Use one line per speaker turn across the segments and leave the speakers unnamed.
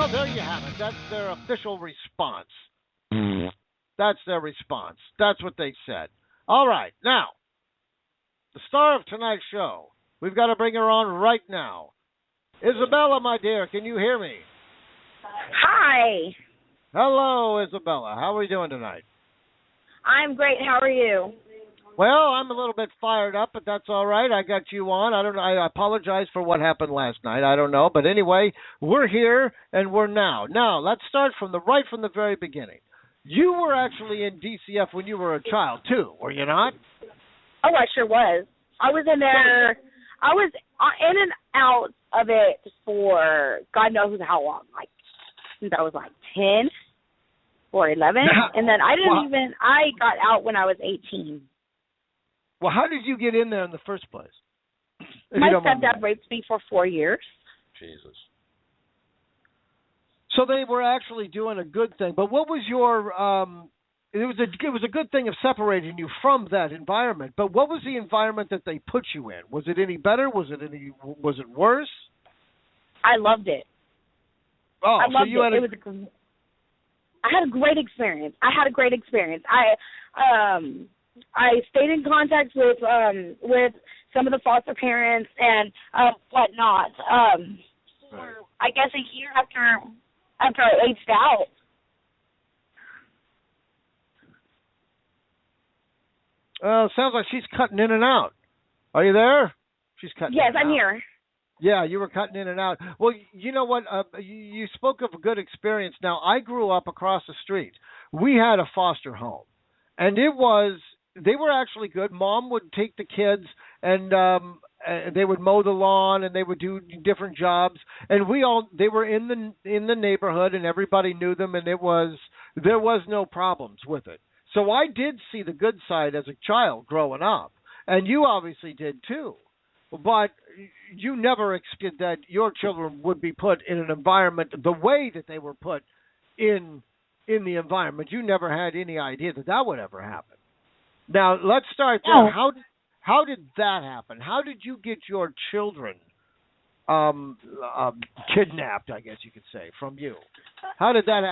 Well, there you have it. That's their official response. That's their response. That's what they said. All right. Now, the star of tonight's show. We've got to bring her on right now. Isabella, my dear, can you hear me?
Hi.
Hello, Isabella. How are we doing tonight?
I'm great. How are you?
Well, I'm a little bit fired up, but that's all right. I got you on. I don't know. I apologize for what happened last night. I don't know, but anyway, we're here and we're now. Now, let's start from the very beginning. You were actually in DCF when you were a child too, were you not?
Oh, I sure was. I was in there. I was in and out of it for God knows how long. Like since I was like 10 or 11, and then I got out when I was 18.
Well, how did you get in there in the first place?
My stepdad raped me for 4 years.
Jesus. So they were actually doing a good thing. But what was your it was a good thing of separating you from that environment. But what was the environment that they put you in? Was it any better? Was it worse?
I loved it.
Oh,
I loved it. I had a great experience. I stayed in contact with some of the foster parents and whatnot. I guess a year after I aged out.
Well, it sounds like she's cutting in and out. Are you there? She's cutting.
Yes, I'm here.
Yeah, you were cutting in and out. Well, you know what? You spoke of a good experience. Now, I grew up across the street. We had a foster home, and they were actually good. Mom would take the kids, and they would mow the lawn, and they would do different jobs. And they were in the neighborhood, and everybody knew them, and there was no problems with it. So I did see the good side as a child growing up, and you obviously did too. But you never expected that your children would be put in an environment the way that they were put in the environment. You never had any idea that would ever happen. Now, let's start there.
Oh.
How did that happen? How did you get your children kidnapped, I guess you could say, from you? How did that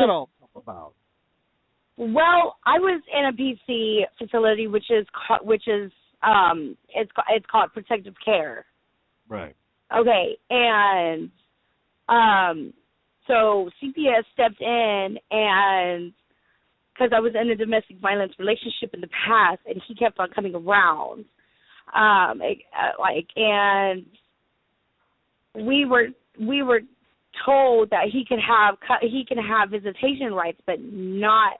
all come about?
Well, I was in a PC facility, which is it's called protective care.
Right.
Okay, and so CPS stepped in, and because I was in a domestic violence relationship in the past, and he kept on coming around, and we were told that he can have visitation rights, but not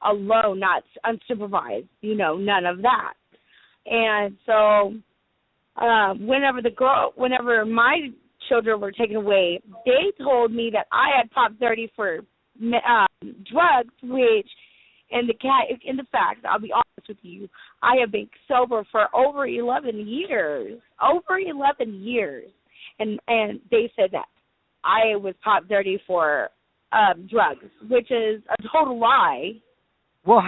alone, not unsupervised, none of that. And so whenever my children were taken away, they told me that I had popped 30 for drugs, which in the facts, I'll be honest with you, I have been sober for over 11 years. And they said that I was popped 30 for drugs, which is a total lie.
Well,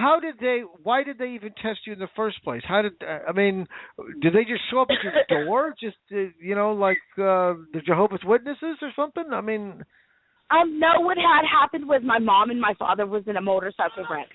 why did they even test you in the first place? Did they just show up at your door, just, like the Jehovah's Witnesses or something?
No, what had happened was my mom and my father was in a motorcycle wreck.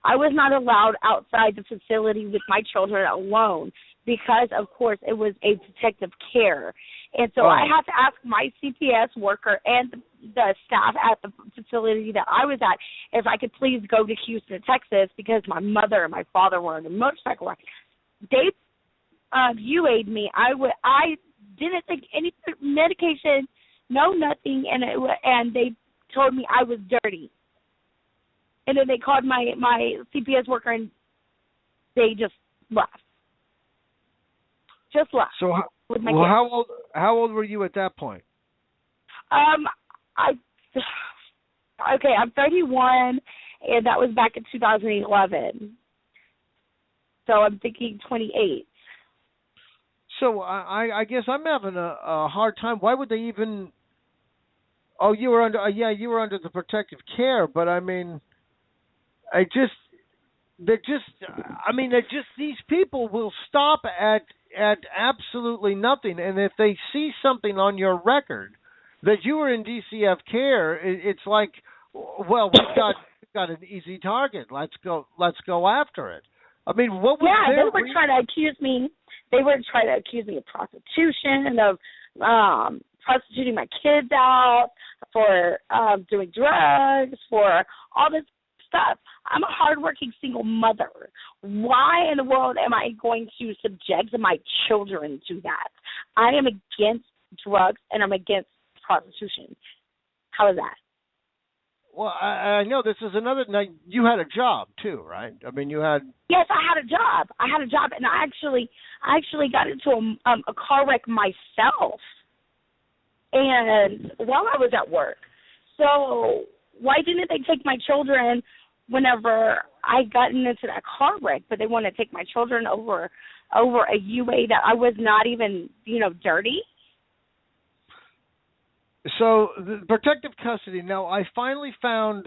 I was not allowed outside the facility with my children alone because, of course, it was a protective care. And so I had to ask my CPS worker and the staff at the facility that I was at if I could please go to Houston, Texas, because my mother and my father were in a motorcycle wreck. They UA'd me. I didn't take any medication, no nothing, and they told me I was dirty. And then they called my CPS worker, and they just left.
So, how old were you at that point?
I'm 31, and that was back in 2011. So I'm thinking 28.
So I guess I'm having a hard time. Why would they even? Oh, you were under. You were under the protective care, but these people will stop at absolutely nothing, and if they see something on your record that you were in DCF care, it's like, well, we've got an easy target. Let's go after it. I mean, what was
Yeah,
their
they were trying to accuse me. They were trying to accuse me of prostitution and of prostituting my kids out, for doing drugs, for all this stuff. I'm a hardworking single mother. Why in the world am I going to subject my children to that? I am against drugs and I'm against prostitution. How is that?
Well, I know this is another. Now, you had a job too, right? I mean, you had.
Yes, I had a job. And I actually got into a car wreck myself, and while I was at work. So why didn't they take my children whenever I got into that car wreck? But they want to take my children over a UA that I was not even, dirty.
So the protective custody. Now, I finally found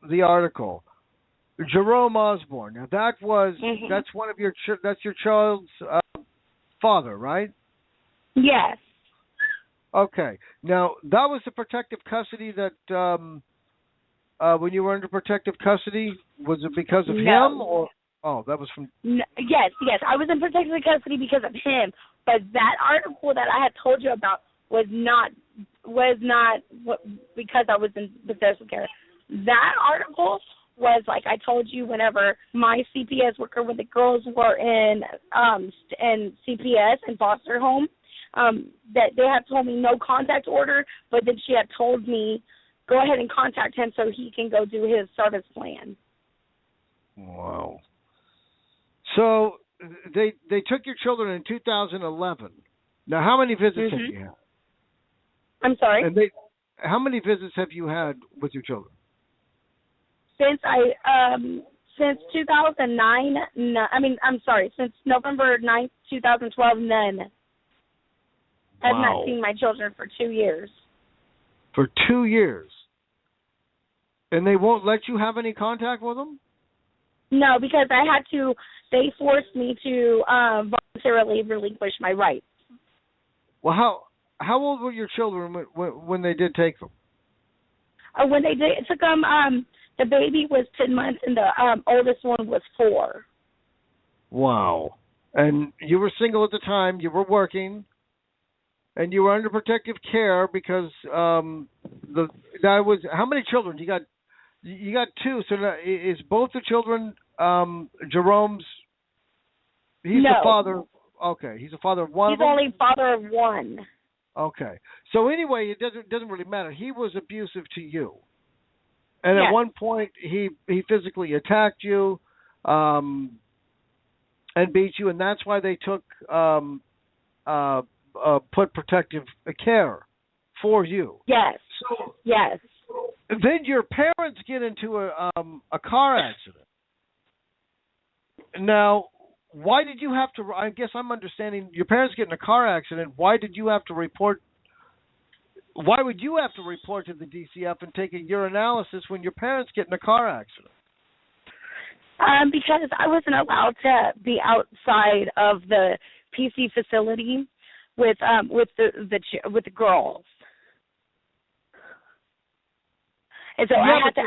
the article. Jerome Osborne. Now that's one of that's your child's father, right?
Yes.
Okay. Now that was the protective custody that when you were under protective custody, was it because of him or? Oh, that was from.
No, yes. I was in protective custody because of him. But that article that I had told you about was not because I was in protective care. That article was, like I told you, whenever my CPS worker when the girls were in CPS and foster home, that they had told me no contact order, but then she had told me go ahead and contact him so he can go do his service plan.
Wow. So they took your children in 2011. Now, how many visits have you had?
I'm sorry?
And how many visits have you had with your children?
Since 2009, since November 9th, 2012, none. I've not seen my children for 2 years.
For 2 years? And they won't let you have any contact with them?
No, because they forced me to voluntarily relinquish my rights.
Well, how old were your children when they did take them?
When they did, it took them, the baby was 10 months and the oldest one was 4.
Wow. And you were single at the time, you were working, and you were under protective care because how many children? You got 2, so now, is both the children Jerome's? He's the father. Okay, he's the father of one of them?
He's only father of one.
Okay. So anyway, it doesn't really matter. He was abusive to you. And
yes.
At one point he physically attacked you and beat you, and that's why they took put protective care for you.
Yes.
So
yes.
Then your parents get into a car accident. Now, why did you have to? I guess I'm understanding. Your parents get in a car accident. Why did you have to report? Why would you have to report to the DCF and take a urinalysis when your parents get in a car accident?
Because I wasn't allowed to be outside of the PC facility with the girls, and so I had to.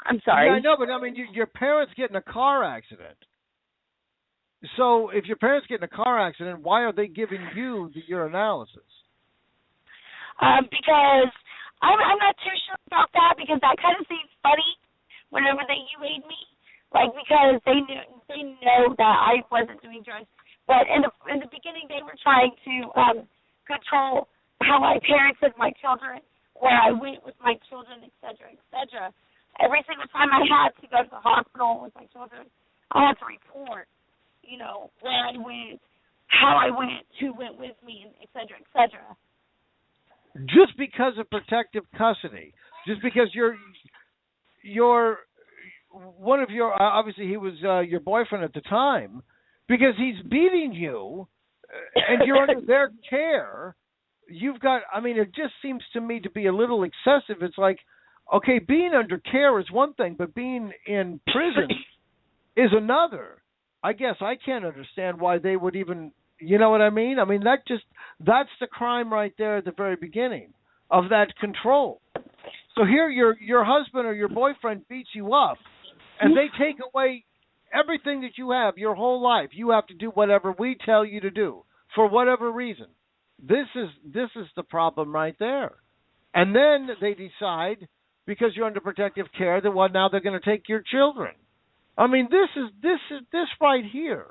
I'm sorry.
Yeah, I know, but I mean, your parents get in a car accident. So if your parents get in a car accident, why are they giving you the urinalysis?
Because I'm not too sure about that, because that kind of seems funny whenever they UA'd me, because they know that I wasn't doing drugs. But in the beginning, they were trying to control how I parented my children, where I went with my children, et cetera, et cetera. Every single time I had to go to the hospital with my children, I had to report, where I went, how I went, who went with me, and et cetera, et cetera.
Just because of protective custody, just because you're one of your, obviously he was your boyfriend at the time, because he's beating you and you're under their care, you've got, it just seems to me to be a little excessive. It's like, okay, being under care is one thing, but being in prison is another. I guess I can't understand why they would even You know what I mean? I mean that's the crime right there at the very beginning of that control. So here your husband or your boyfriend beats you up and they take away everything that you have, your whole life. You have to do whatever we tell you to do for whatever reason. This is the problem right there. And then they decide because you're under protective care that now they're going to take your children. I mean, this right here.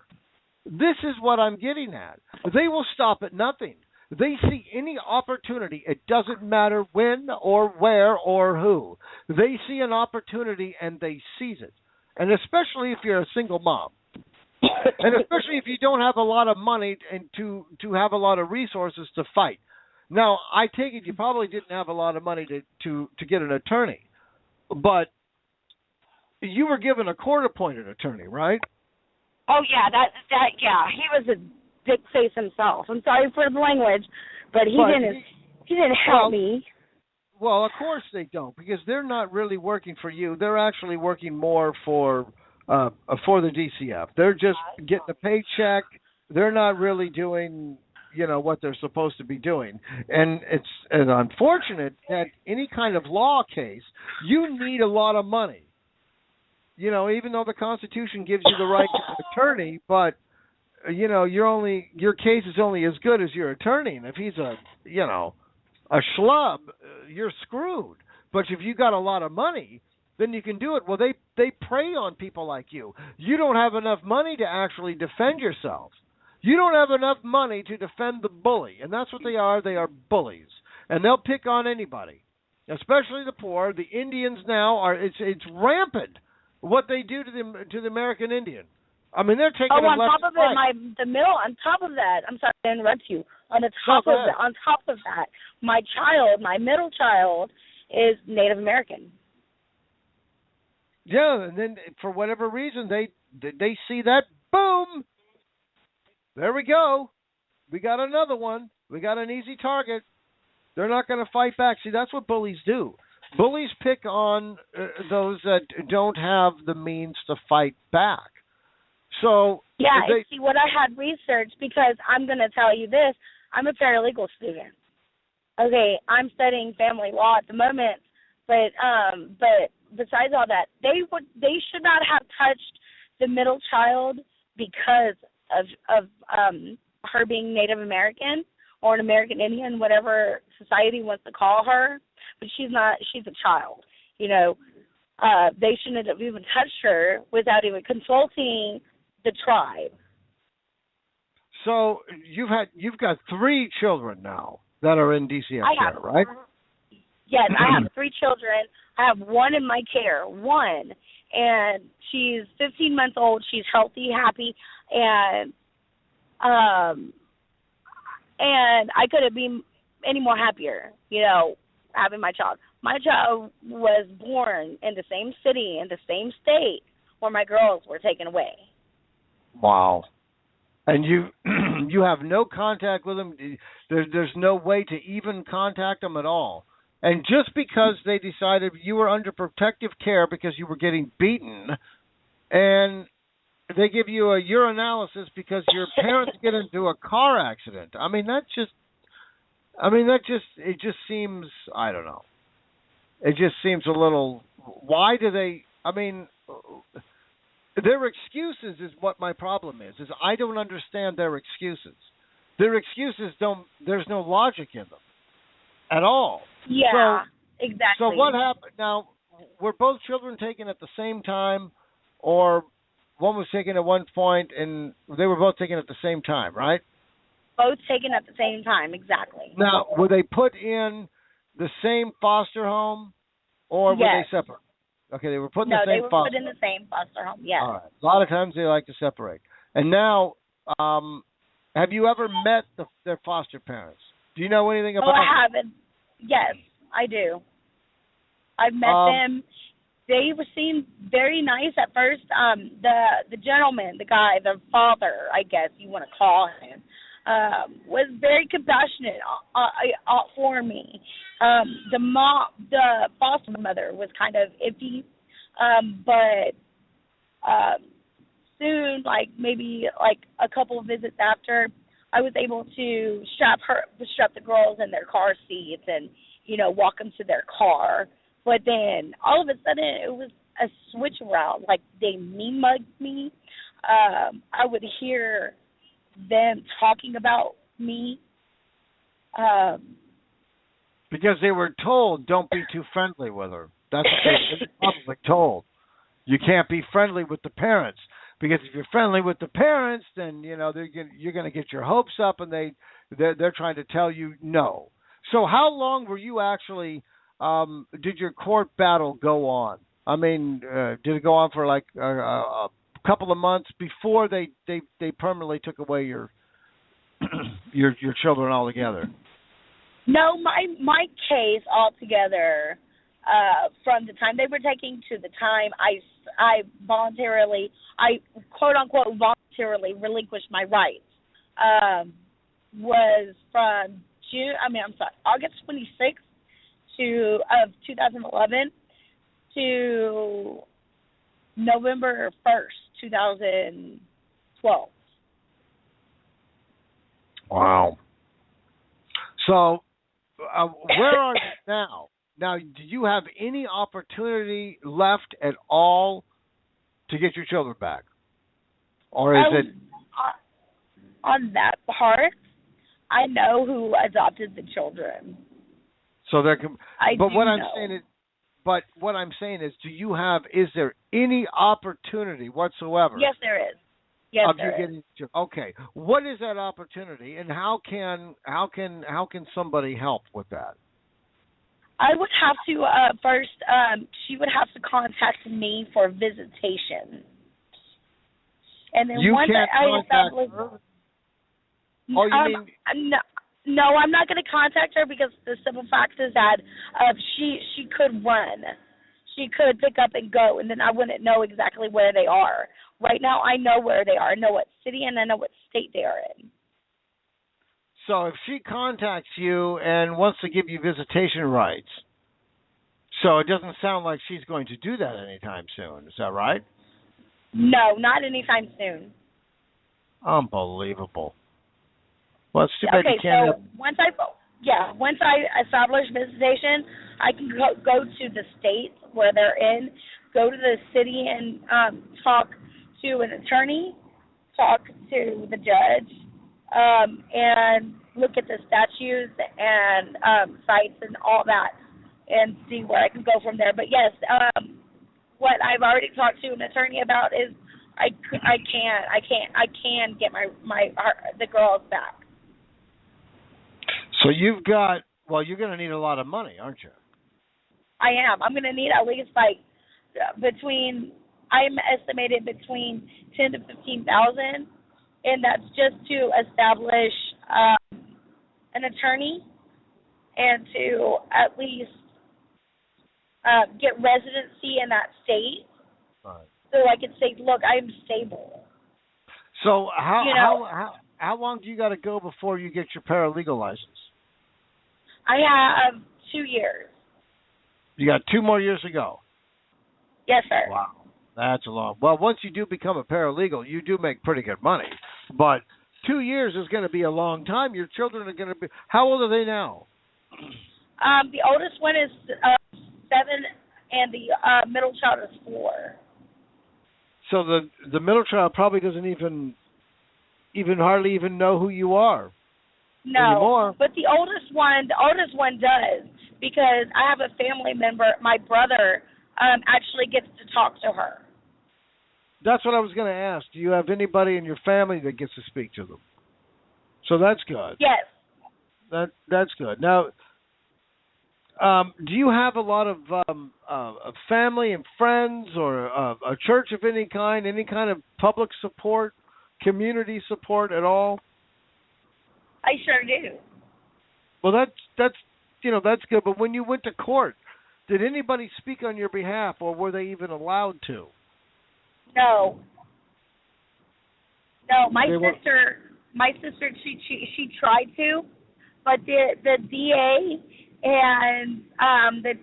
This is what I'm getting at. They will stop at nothing. They see any opportunity. It doesn't matter when or where or who. They see an opportunity and they seize it. And especially if you're a single mom. And especially if you don't have a lot of money and to have a lot of resources to fight. Now, I take it you probably didn't have a lot of money to get an attorney. But you were given a court-appointed attorney, right?
Oh yeah, that yeah. He was a dick face himself. I'm sorry for the language, but he didn't help me.
Well, of course they don't, because they're not really working for you. They're actually working more for the DCF. They're just getting a paycheck. They're not really doing, what they're supposed to be doing. And it's unfortunate that any kind of law case, you need a lot of money. Even though the Constitution gives you the right to an attorney, but your case is only as good as your attorney. And if he's a schlub, you're screwed. But if you got a lot of money, then you can do it. Well, they prey on people like you. You don't have enough money to actually defend yourself. You don't have enough money to defend the bully, and that's what they are. They are bullies, and they'll pick on anybody, especially the poor. The Indians now are it's rampant what they do to the American Indian. I mean, they're taking.
Oh, on
left
top of it, on top of that, I'm sorry to interrupt you. On top of that, my middle child, is Native American.
Yeah, and then for whatever reason they see that, boom. There we go. We got another one. We got an easy target. They're not going to fight back. See, that's what bullies do. Bullies pick on those that don't have the means to fight back. So
yeah, see what I had researched, because I'm going to tell you this. I'm a paralegal student. Okay, I'm studying family law at the moment, but besides all that, they should not have touched the middle child because of her being Native American or an American Indian, whatever society wants to call her. But she's not. She's a child. They shouldn't have even touched her without even consulting the tribe.
So you've got 3 children now that are in DCF care, right?
Yes, I have 3 children. I have one in my care, and she's 15 months old. She's healthy, happy, and I couldn't be any more happier, having my child. My child was born in the same city, in the same state where my girls were taken away.
Wow. And you have no contact with them? There's no way to even contact them at all? And just because they decided you were under protective care because you were getting beaten, and they give you a urinalysis because your parents get into a car accident. It just seems, I don't know. It just seems a little, why do they, their excuses is what my problem is I don't understand their excuses. Their excuses there's no logic in them at all.
Yeah, exactly.
So what happened? Now, were both children taken at the same time, or one was taken at one point and they were both taken at the same time, right?
Both taken at the same time, exactly.
Now, were they put in the same foster home, or were they separate? Okay, they were put in the same foster home.
No, they were put in the same foster home, yes.
All right. A lot of times they like to separate. And now, have you ever met their foster parents? Do you know anything about them?
I haven't. Yes, I do. I've met them. They seemed very nice at first. The gentleman, the guy, the father, I guess you want to call him, was very compassionate for me. The foster mother was kind of iffy, but soon, maybe a couple of visits after, I was able to strap the girls in their car seats and, walk them to their car. But then all of a sudden it was a switch around. Like they mugged me. I would hear them talking about me.
Because they were told, don't be too friendly with her. That's what they were probably told. You can't be friendly with the parents. Because if you're friendly with the parents, then you're going to get your hopes up, and they're trying to tell you no. So how long were you actually? Did your court battle go on? I mean, did it go on for like a couple of months before they permanently took away your your children altogether?
No, my case altogether, from the time they were taking to the time I quote unquote voluntarily relinquished my rights, was from August 26th of 2011 to November 1st, 2012.
Wow. So, where are you now? Now, do you have any opportunity left at all to get your children back? Or is it...
On that part, I know who adopted the children.
So they're... But what I'm saying is, is there any opportunity whatsoever?
Yes, there is. Yes, there is.
Okay. What is that opportunity, and how can somebody help with that?
I would have to first. She would have to contact me for visitation, and then
you
once
can't
I
contact her. Oh, you mean?
No, I'm not going to contact her because the simple fact is that she could run, she could pick up and go, and then I wouldn't know exactly where they are. Right now, I know where they are. I know what city and I know what state they are in.
So if she contacts you and wants to give you visitation rights, so it doesn't sound like she's going to do that anytime soon. Is that right?
No, not anytime soon.
Unbelievable. Well, it's too bad
okay,
you can't.
So once I establish visitation, I can go to the state where they're in, go to the city and talk to an attorney, talk to the judge, and look at the statutes and sites and all that, and see where I can go from there. But yes, what I've already talked to an attorney about is I can get the girls back.
So you're going to need a lot of money, aren't you?
I am. I'm going to need at least I'm estimated between 10 to 15,000, and that's just to establish an attorney and to at least get residency in that state,
right, so
I can say, look, I'm stable.
So how long do you got to go before you get your paralegal license?
I have 2 years.
You got 2 more years to go.
Yes, sir.
Wow, that's a long. Well, once you do become a paralegal, you do make pretty good money, but 2 years is going to be a long time. Your children are going to be. How old are they now?
The oldest one is 7, and the middle child is 4.
So the middle child probably doesn't even hardly even know who you are.
No,
anymore.
But the oldest one does, because I have a family member. My brother actually gets to talk to her.
That's what I was going to ask. Do you have anybody in your family that gets to speak to them? So that's good.
Yes.
That's good. Now, do you have a lot of family and friends, or a church of any kind of public support, community support at all?
I sure do.
Well, that's good. But when you went to court, did anybody speak on your behalf, or were they even allowed to?
No. My sister, she tried to, but the DA and the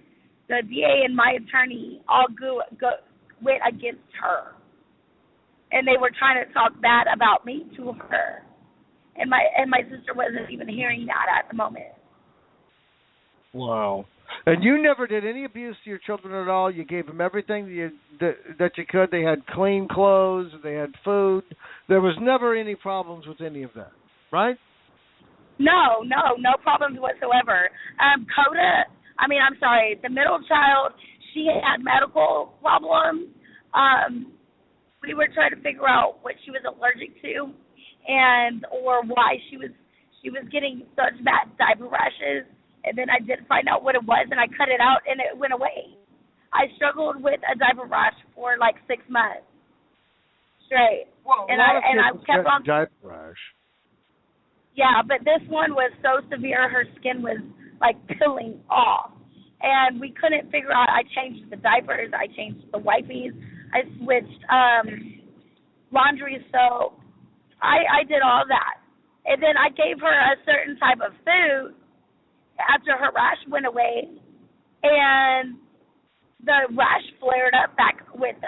DA and my attorney all went against her, and they were trying to talk bad about me to her. and my sister wasn't even hearing that at the moment.
Wow. And you never did any abuse to your children at all. You gave them everything that you could. They had clean clothes. They had food. There was never any problems with any of that, right?
No problems whatsoever. I'm sorry, the middle child, she had medical problems. We were trying to figure out what she was allergic to, or why she was getting such bad diaper rashes. And then I did find out what it was, and I cut it out, and it went away. I struggled with a diaper rash for like 6 months straight.
Well,
and I kept on
diaper rash.
Yeah, but this one was so severe, her skin was like peeling off. And we couldn't figure out, I changed the diapers, I changed the wipes, I switched laundry soap. I did all that. And then I gave her a certain type of food after her rash went away, and the rash flared up back with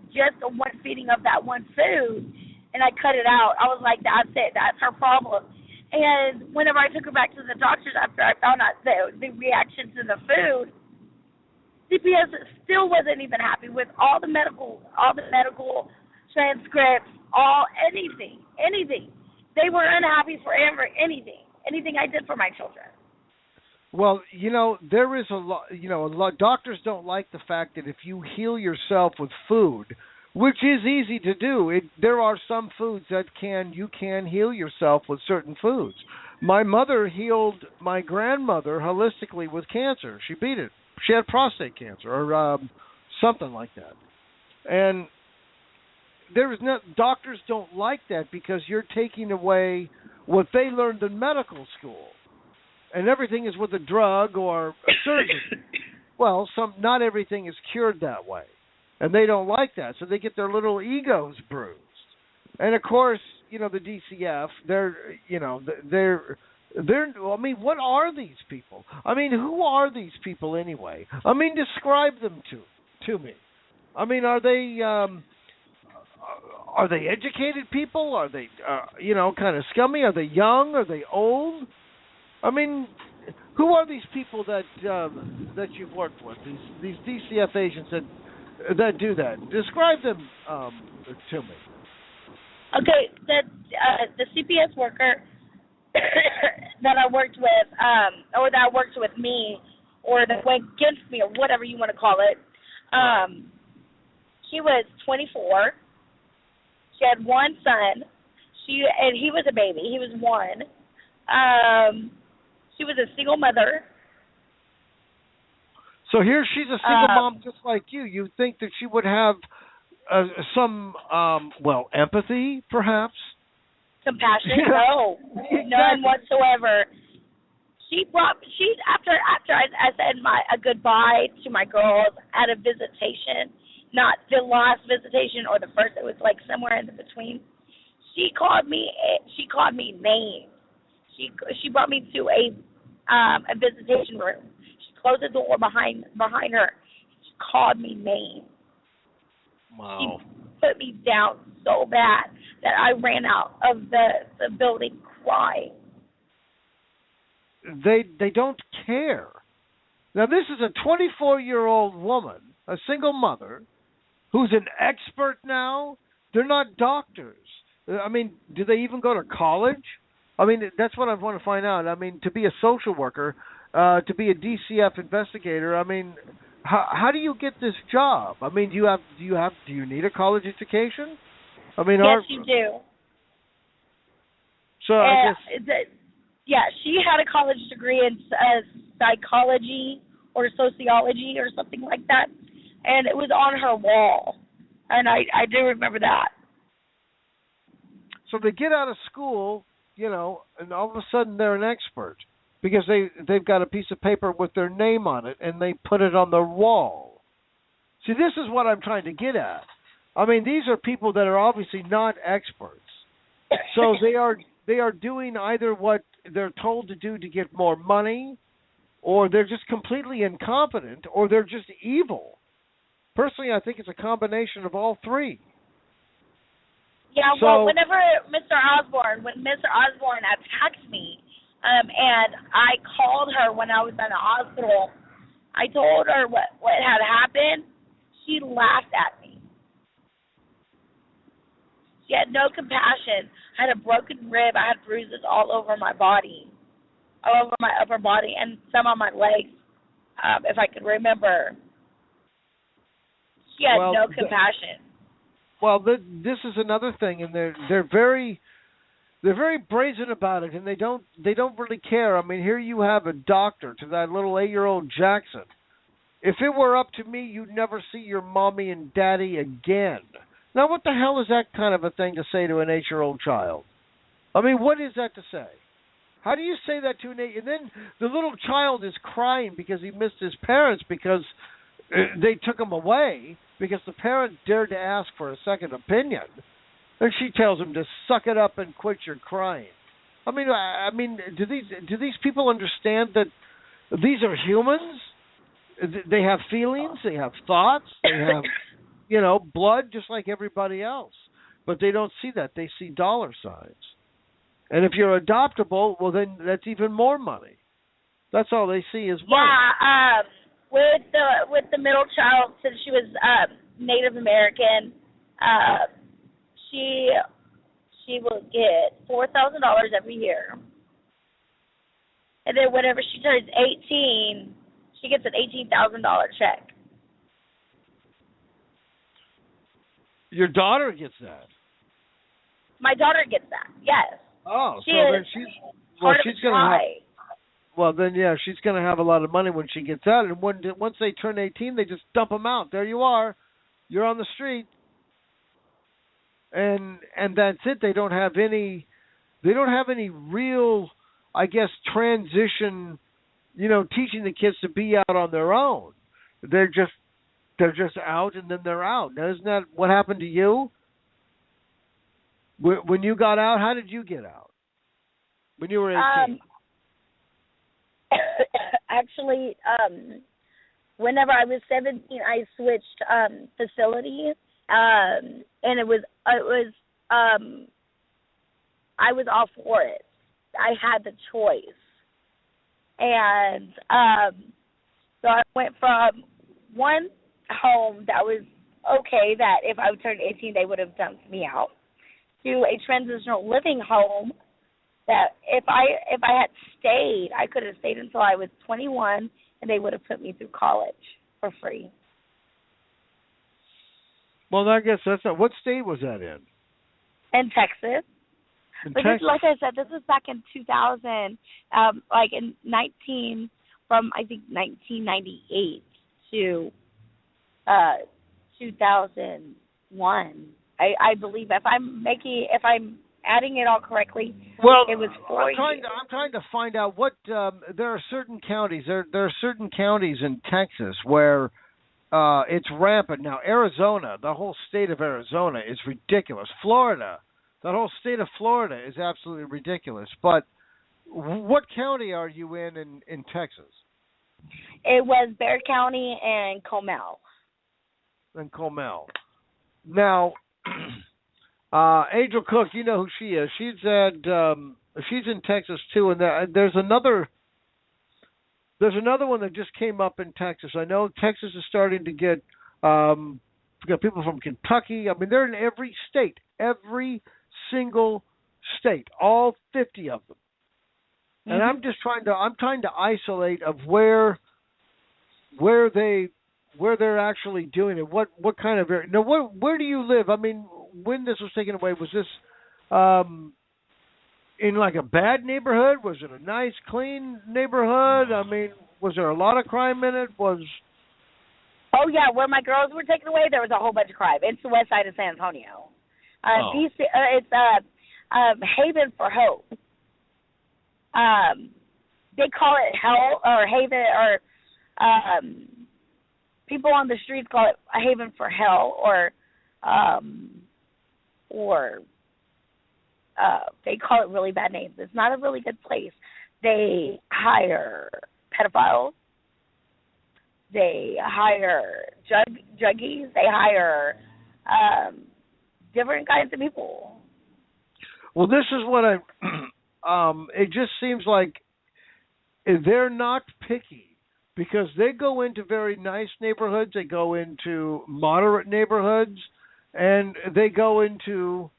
just one feeding of that one food, and I cut it out. I was like, that's it. That's her problem. And whenever I took her back to the doctors after I found out the reaction to the food, CPS still wasn't even happy with all the medical transcripts, anything. They were unhappy for anything I did for my children.
Well, there is a lot. Doctors don't like the fact that if you heal yourself with food, which is easy to do, there are some foods that you can heal yourself with certain foods. My mother healed my grandmother holistically with cancer. She beat it. She had prostate cancer or something like that. And doctors don't like that because you're taking away what they learned in medical school. And everything is with a drug or a surgery. Well, not everything is cured that way, and they don't like that, so they get their little egos bruised. And of course, the DCF, they're. I mean, what are these people? I mean, who are these people anyway? I mean, describe them to me. I mean, are they educated people? Are they, kind of scummy? Are they young? Are they old? I mean, who are these people that you've worked with? These DCF agents that do that. Describe them to me.
Okay, the CPS worker that I worked with, or that worked with me, or that went against me, or whatever you want to call it. She was 24. She had one son. And he was a baby. He was one. She was a single mother. So
here she's a single mom just like you. You think that she would have some, empathy, perhaps?
Compassion? No. Exactly. None whatsoever. After I said a goodbye to my girls at a visitation, not the last visitation or the first, it was like somewhere in between, she called me names. She brought me to a visitation room. She closed the door behind her. She called me names.
Wow.
She put me down so bad that I ran out of the building crying.
They don't care. Now this is a 24-year-old woman, a single mother, who's an expert now. They're not doctors. I mean, do they even go to college? I mean, that's what I want to find out. I mean, to be a social worker, to be a DCF investigator, I mean, how do you get this job? I mean, do you need a college education? I mean,
yes, you do.
So I guess,
she had a college degree in psychology or sociology or something like that, and it was on her wall, and I do remember that.
So they get out of school, and all of a sudden they're an expert because they've got a piece of paper with their name on it and they put it on their wall. See, this is what I'm trying to get at. I mean, these are people that are obviously not experts. So they are doing either what they're told to do to get more money, or they're just completely incompetent, or they're just evil. Personally, I think it's a combination of all three.
Yeah, well,
So,
when Mr. Osborne attacked me, and I called her when I was in the hospital, I told her what had happened. She laughed at me. She had no compassion. I had a broken rib. I had bruises all over my body, all over my upper body, and some on my legs, if I could remember. She had no compassion.
This is another thing, and they're very brazen about it, and they don't really care. I mean, here you have a doctor to that little 8-year-old Jackson. If it were up to me, you'd never see your mommy and daddy again. Now, what the hell is that kind of a thing to say to an 8-year-old child? I mean, what is that to say? How do you say that to an 8? And then the little child is crying because he missed his parents because they took him away because the parent dared to ask for a second opinion. And she tells him to suck it up and quit your crying. I mean, do these people understand that these are humans? They have feelings, they have thoughts, they have, blood just like everybody else. But they don't see that. They see dollar signs. And if you're adoptable, well, then that's even more money. That's all they see is money.
Yeah, with the middle child, since she was Native American, she will get $4,000 every year, and then whenever she turns 18, she gets an $18,000 check.
Your daughter gets that.
My daughter gets that. Yes.
Oh,
she's
gonna have. Well, then she's gonna have a lot of money when she gets out, and once they turn 18, they just dump them out. There you are. You're on the street. And that's it. They don't have any real, I guess, transition, teaching the kids to be out on their own. They're just out, and then they're out. Now, isn't that what happened to you? When you got out, how did you get out? When you were 18?
Actually, whenever I was 17, I switched facilities. And it was I was all for it. I had the choice, and so I went from one home that was okay, that if I turned 18 they would have dumped me out, to a transitional living home that if I had stayed, I could have stayed until I was 21, and they would have put me through college for free.
Well, I guess that's not. What state was that in?
In Texas. But Texas. Like I said, this was back in 2000, like in 1998 to 2001. I believe if I'm adding it all correctly,
well,
it was 4 years.
I'm trying to find out what there are certain counties. There are certain counties in Texas where it's rampant now. Arizona, the whole state of Arizona is ridiculous. Florida, the whole state of Florida is absolutely ridiculous. But what county are you in Texas?
It was Bexar County and Comel.
Now, Angel Cook, you know who she is. She's in Texas too, and there's another one that just came up in Texas. I know Texas is starting to get people from Kentucky. I mean, they're in every state, every single state, all 50 of them. Mm-hmm. And I'm trying to isolate of where they're actually doing it. What kind of area? Now, where do you live? I mean, when this was taken away, was this in like a bad neighborhood? Was it a nice, clean neighborhood? I mean, was there a lot of crime in it? Oh
yeah, where my girls were taken away, there was a whole bunch of crime. It's the west side of San Antonio. DC, it's Haven for Hope. They call it Hell or Haven, or people on the streets call it a Haven for Hell, or they call it really bad names. It's not a really good place. They hire pedophiles. They hire druggies. They hire different kinds of people.
Well, this is what it just seems like they're not picky because they go into very nice neighborhoods, they go into moderate neighborhoods, and they go into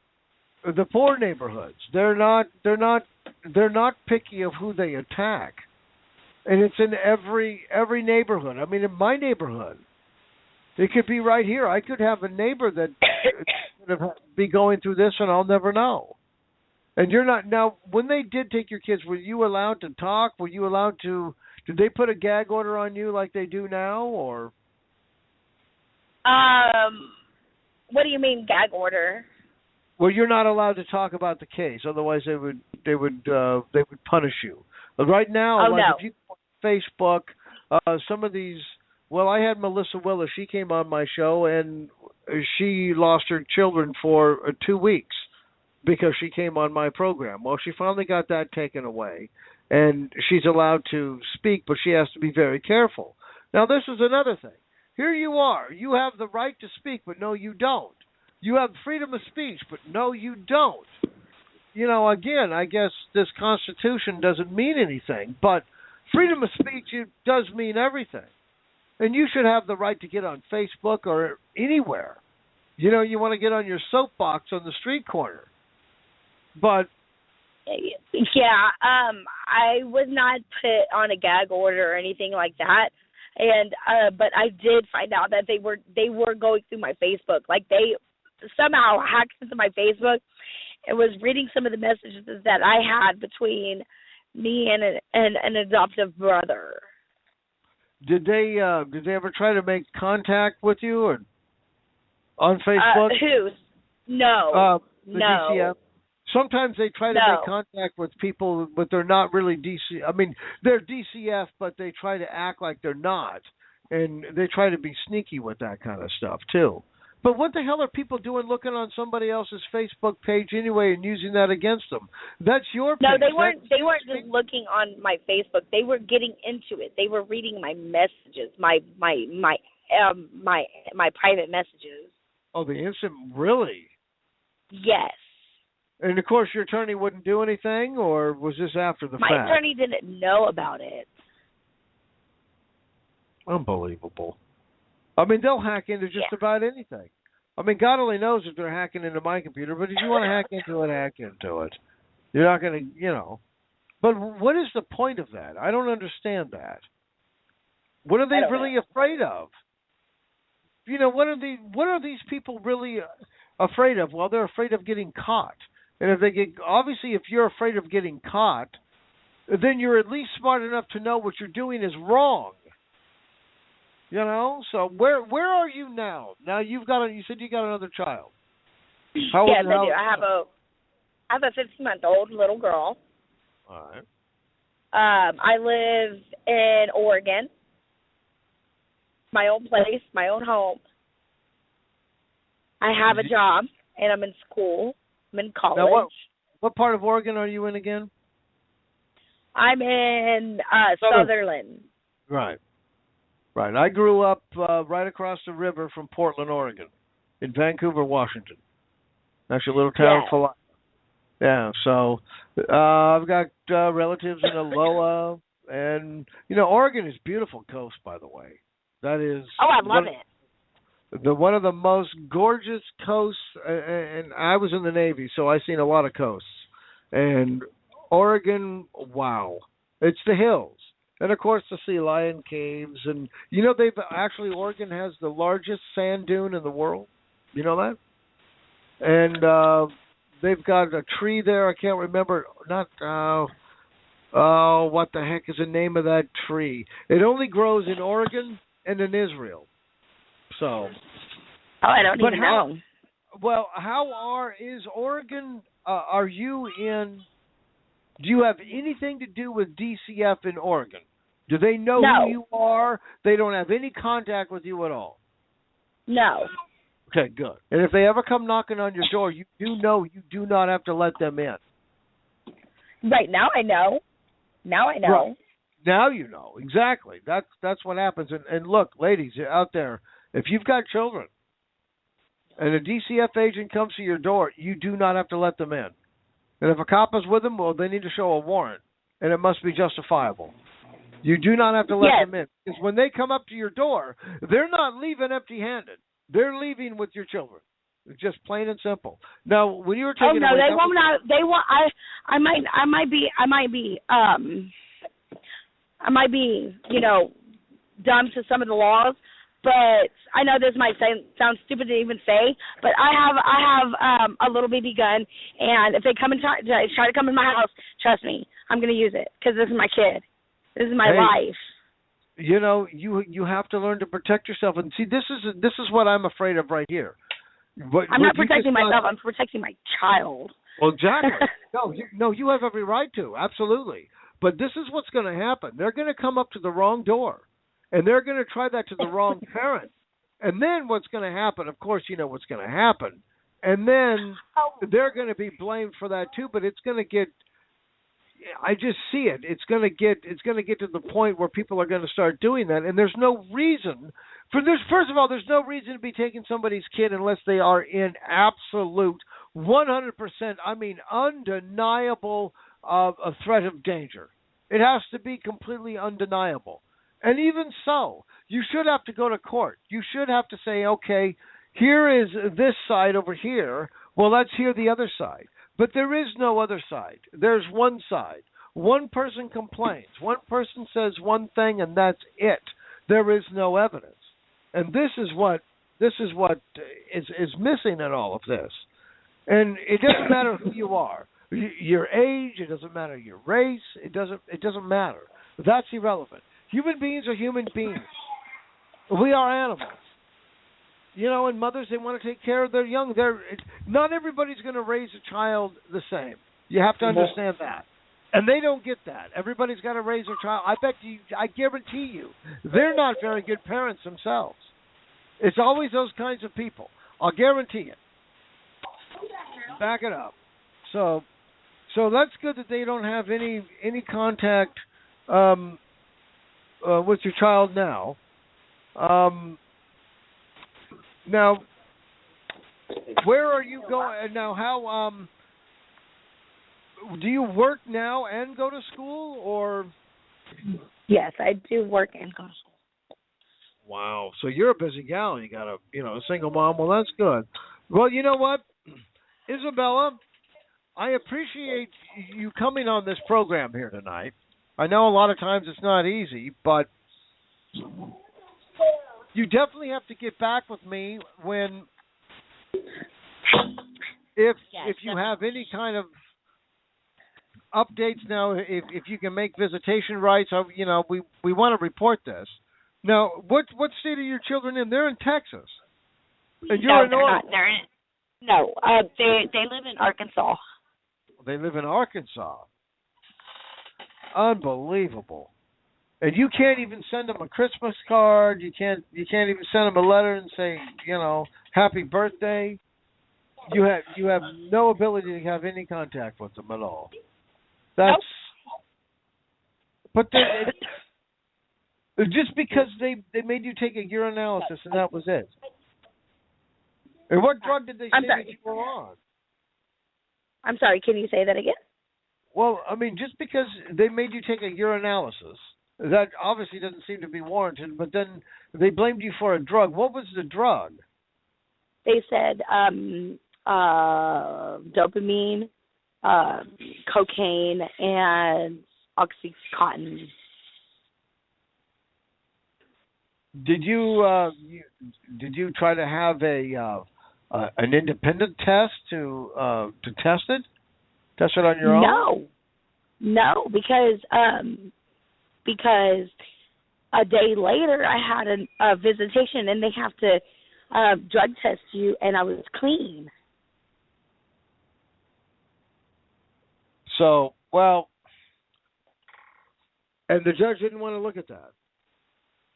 the poor neighborhoods. They're not picky of who they attack. And it's in every neighborhood. I mean, in my neighborhood, it could be right here. I could have a neighbor that could be going through this, and I'll never know. And you're not now. When they did take your kids, were you allowed to talk? Were you allowed to? Did they put a gag order on you like they do now, or?
What do you mean gag order?
Well, you're not allowed to talk about the case. Otherwise, they would punish you. But right now, if you go on Facebook, some of these. Well, I had Melissa Willis. She came on my show, and she lost her children for 2 weeks because she came on my program. Well, she finally got that taken away, and she's allowed to speak, but she has to be very careful. Now, this is another thing. Here you are. You have the right to speak, but no, you don't. You have freedom of speech, but no, you don't. You know, again, I guess this Constitution doesn't mean anything, but freedom of speech, it does mean everything. And you should have the right to get on Facebook or anywhere. You know, you want to get on your soapbox on the street corner. But
yeah, I was not put on a gag order or anything like that. And but I did find out that they were going through my Facebook. Like they somehow hacked into my Facebook and was reading some of the messages that I had between me and an adoptive brother.
Did they ever try to make contact with you or on Facebook?
Who? No.
The
no.
DCF. Sometimes they try to make contact with people, but they're not really DC. I mean, they're DCF, but they try to act like they're not, and they try to be sneaky with that kind of stuff too. But what the hell are people doing looking on somebody else's Facebook page anyway and using that against them? That's your page.
No, they weren't. They weren't just looking on my Facebook. They were getting into it. They were reading my messages, my private messages.
Oh, the instant, really?
Yes.
And of course, your attorney wouldn't do anything, or was this after the fact?
My attorney didn't know about it.
Unbelievable. I mean, they'll hack into just about anything. I mean, God only knows if they're hacking into my computer, but if you want to hack into it, hack into it. You're not going to, you know. But what is the point of that? I don't understand that. What are they really afraid of? You know, what are these people really afraid of? Well, they're afraid of getting caught. And if they obviously, if you're afraid of getting caught, then you're at least smart enough to know what you're doing is wrong. You know, so where are you now? Now you said you got another child. How old?
Yes, I do. I have a 15-month-old little girl.
All right.
I live in Oregon. My own place, my own home. I have a job, and I'm in school. I'm in college.
Now, what part of Oregon are you in again?
I'm in Sutherland.
Right. Right. I grew up right across the river from Portland, Oregon, in Vancouver, Washington. That's a little town for life. Yeah. So I've got relatives in Aloha, and you know, Oregon is beautiful coast, by the way. That is.
Oh, I love it.
One of the most gorgeous coasts, and I was in the Navy, so I've seen a lot of coasts. And Oregon, wow, it's the hills. And, of course, the Sea Lion Caves. And, you know, Oregon has the largest sand dune in the world. You know that? And they've got a tree there. I can't remember. What the heck is the name of that tree? It only grows in Oregon and in Israel. So.
Oh, I don't even know.
Well, is Oregon, are you in, do you have anything to do with DCF in Oregon? Do they know who you are? They don't have any contact with you at all?
No.
Okay, good. And if they ever come knocking on your door, you do know you do not have to let them in.
Right, now I know. Now I know.
Right. Now you know. Exactly. That's what happens. And look, ladies out there, if you've got children, and a DCF agent comes to your door, you do not have to let them in. And if a cop is with them, well, they need to show a warrant, and it must be justifiable. You do not have to let them in. Because when they come up to your door, they're not leaving empty-handed. They're leaving with your children. It's just plain and simple. Now, when you were taking
they won't. They want. I might be, dumb to some of the laws, but I know this might sound stupid to even say, but I have a little baby gun, and if they come and try to come in my house, trust me, I'm going to use it because this is my kid. This is my life.
You have to learn to protect yourself, and see, this is what I'm afraid of right here.
I'm not protecting myself. I'm protecting my child.
Well, exactly. No, you have every right to, absolutely. But this is what's going to happen. They're going to come up to the wrong door, and they're going to try that to the wrong parent. And then what's going to happen? Of course, you know what's going to happen. And then they're going to be blamed for that too. But it's going to get. I just see it. It's going to get to the point where people are going to start doing that, and there's no reason for this. First of all, there's no reason to be taking somebody's kid unless they are in absolute 100%. I mean, undeniable a threat of danger. It has to be completely undeniable. And even so, you should have to go to court. You should have to say, okay, here is this side over here. Well, let's hear the other side. But there is no other side. There's one side. One person complains. One person says one thing, and that's it. There is no evidence. And this is what is missing in all of this. And it doesn't matter who you are, your age. It doesn't matter your race. It doesn't matter. That's irrelevant. Human beings are human beings. We are animals. And mothers, they want to take care of their young. Not everybody's going to raise a child the same. You have to understand that. And they don't get that. Everybody's got to raise their child. I guarantee you, they're not very good parents themselves. It's always those kinds of people. I'll guarantee it. Back it up. So that's good that they don't have any contact with your child now. Now, where are you going now? How do you work now and go to school, or?
Yes, I do work and go to school.
Wow, so you're a busy gal. You got a single mom. Well, that's good. Well, you know what, Isabella, I appreciate you coming on this program here tonight. I know a lot of times it's not easy, but you definitely have to get back with me if you have any kind of updates now. If you can make visitation rights, we want to report this. Now, what state are your children in? They're in Texas, and you're in Oregon.
They live in Arkansas.
They live in Arkansas. Unbelievable. And you can't even send them a Christmas card. You can't even send them a letter and say, happy birthday. You have no ability to have any contact with them at all. That's But just because they made you take a urinalysis and that was it. And what drug did they say that you were on?
I'm sorry, can you say that again?
Well, I mean, just because they made you take a urinalysis, that obviously doesn't seem to be warranted, but then they blamed you for a drug. What was the drug?
They said dopamine, cocaine, and Oxycontin.
Did you try to have an independent test to test it? Test it on your own?
No, because a day later I had a visitation and they have to drug test you, and I was clean.
So, well, and the judge didn't want to look at that.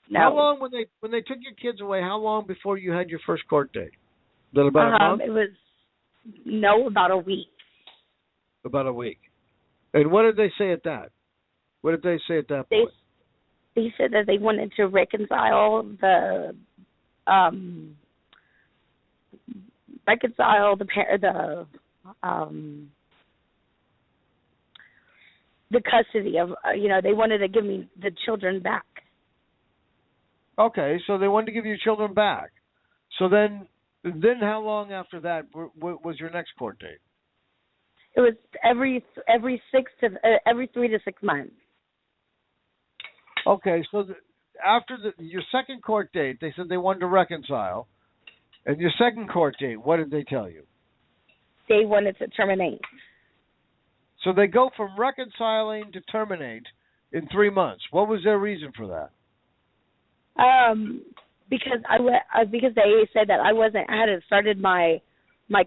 No.
How long when they took your kids away? How long before you had your first court date? Was it about a month?
It was about a week.
About a week. And what did they say at that? What did they say at that point?
They said that they wanted to reconcile the reconcile the custody of, they wanted to give me the children back.
Okay, so they wanted to give you your children back. So then how long after that was your next court date?
It was every 3 to 6 months.
Okay, so after your second court date, they said they wanted to reconcile. And your second court date, what did they tell you?
They wanted to terminate.
So they go from reconciling to terminate in 3 months. What was their reason for that?
Because because they said that I hadn't started my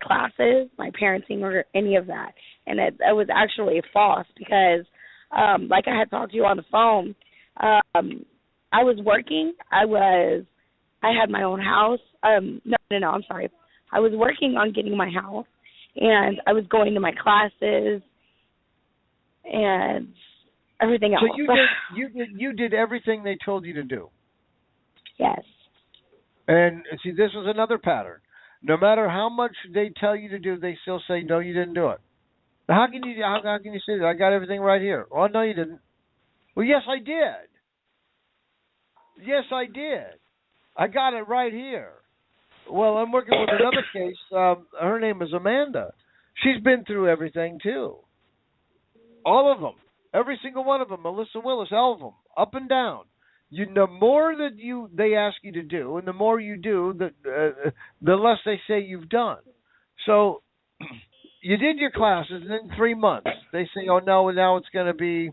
classes, my parenting, or any of that, and it was actually false because, like I had talked to you on the phone, I was working. I had my own house. No, I'm sorry. I was working on getting my house, and I was going to my classes and everything else.
So you did everything they told you to do.
Yes.
And see, this was another pattern. No matter how much they tell you to do, they still say, no, you didn't do it. Now, how can you say that? I got everything right here. Oh, no, you didn't. Well, yes, I did. Yes, I did. I got it right here. Well, I'm working with another case. Her name is Amanda. She's been through everything, too. All of them. Every single one of them. Melissa Willis, all of them. Up and down. The more that they ask you to do, and the more you do, the less they say you've done. So you did your classes, and in 3 months, they say, oh, no, now it's going to be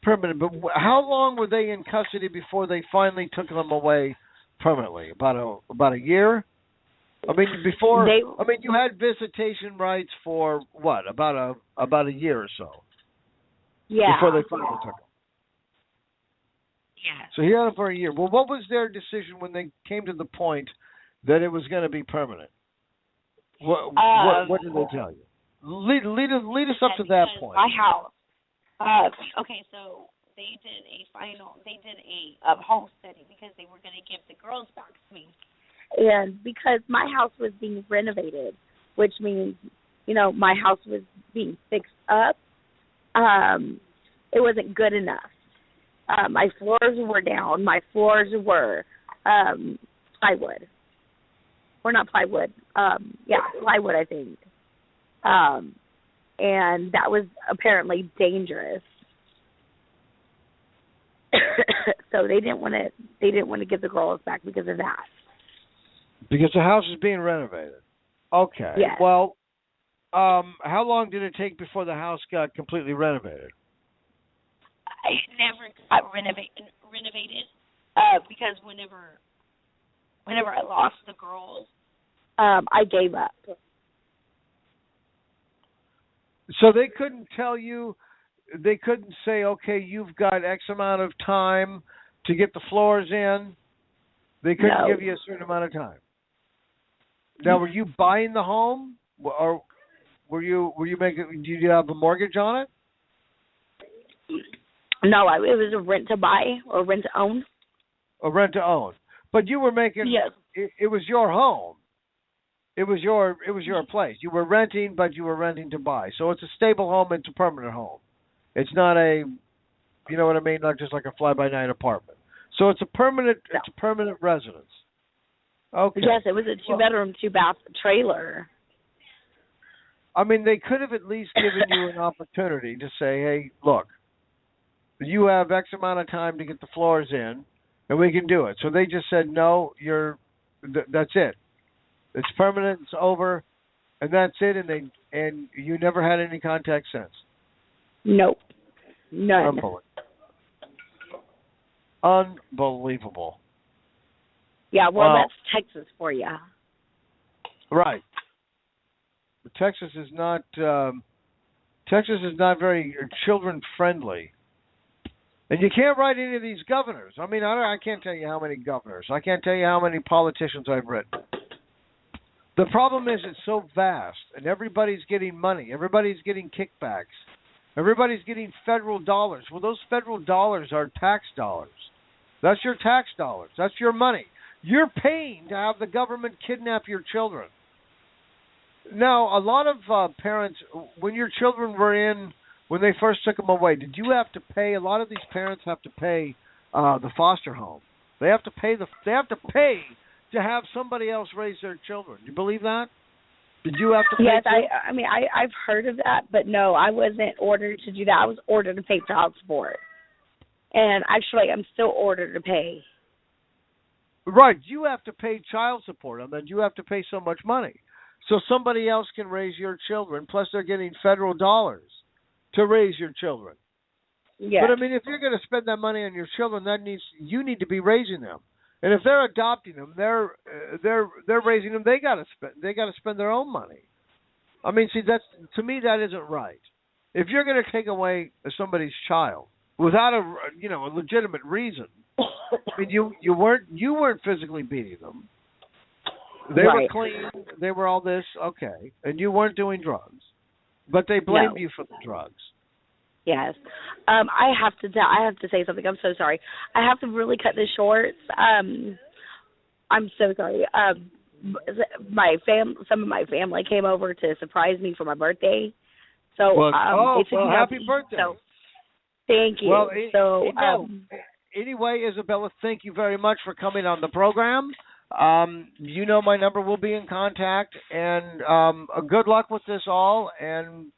permanent. But how long were they in custody before they finally took them away permanently? About a year? I mean, you had visitation rights for what? About a year or so.
Yeah.
Before they finally took them.
Yeah.
So he had them for a year. Well, what was their decision when they came to the point that it was going to be permanent? What did they tell you? Lead us up to that point.
My house. Okay, so they did a home study because they were going to give the girls back to me.
And because my house was being renovated, which means, my house was being fixed up, it wasn't good enough. My floors were down. My floors were plywood. Or not plywood. Plywood, I think. And that was apparently dangerous. So they didn't want to give the girls back because of that.
Because the house is being renovated. Okay.
Yes.
Well, how long did it take before the house got completely renovated?
I never got renovated because whenever I lost the girls,
I gave up.
So they couldn't tell you, they couldn't say, okay, you've got X amount of time to get the floors in. They couldn't give you a certain amount of time. Now, were you buying the home, or were you making? Do you have a mortgage on it?
No, it was a rent to buy or rent to own.
A rent to own, but you were making.
Yes.
It was your home. It was your place. You were renting, but you were renting to buy. So it's a stable home. It's a permanent home. It's not a, you know what I mean, not just like a fly-by-night apartment. So it's a permanent. No. It's a permanent residence. Okay.
Yes, it was a 2-bedroom, 2-bath trailer.
I mean, they could have at least given you an opportunity to say, hey, look, you have X amount of time to get the floors in, and we can do it. So they just said, no, that's it. It's permanent, it's over, and that's it, and you never had any contact since?
Nope. None.
Unbelievable.
Yeah, well, that's Texas for you.
Right. But Texas is not very children friendly, and you can't write any of these governors. I mean, I can't tell you how many governors. I can't tell you how many politicians I've written. The problem is it's so vast, and everybody's getting money. Everybody's getting kickbacks. Everybody's getting federal dollars. Well, those federal dollars are tax dollars. That's your tax dollars. That's your money. You're paying to have the government kidnap your children. Now, a lot of parents, when your children were when they first took them away, did you have to pay? A lot of these parents have to pay the foster home. They have to pay to have somebody else raise their children. Do you believe that? Did you have to pay?
Yes, I mean, I've heard of that, but no, I wasn't ordered to do that. I was ordered to pay child support. And actually, I'm still ordered to pay.
Right, you have to pay child support, and then you have to pay so much money. So somebody else can raise your children, plus they're getting federal dollars to raise your children.
Yes.
But I mean, if you're going to spend that money on your children, you need to be raising them. And if they're adopting them, they're raising them. They got to spend their own money. I mean, see, to me that isn't right. If you're going to take away somebody's child without a legitimate reason, I mean, you weren't physically beating them. They
right.
were clean. They were all this, okay, and you weren't doing drugs, but they blamed you for the drugs.
Yes. I have to say something. I'm so sorry. I have to really cut this short. I'm so sorry. Some of my family came over to surprise me for my birthday. So
happy birthday.
So, thank you.
Well, anyway, Isabella, thank you very much for coming on the program. You know my number. We'll be in contact, and good luck with this all, and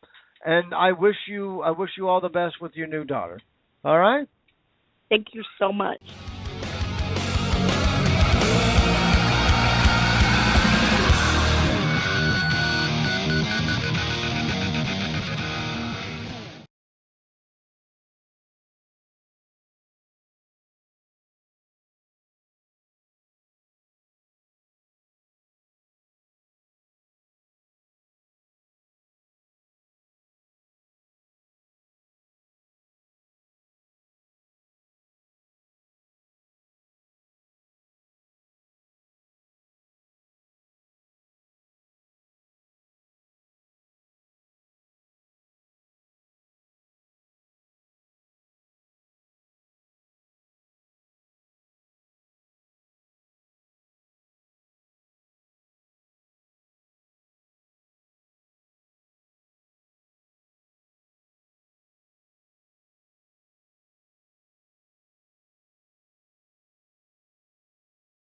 I wish you all the best with your new daughter. All right?
Thank you so much.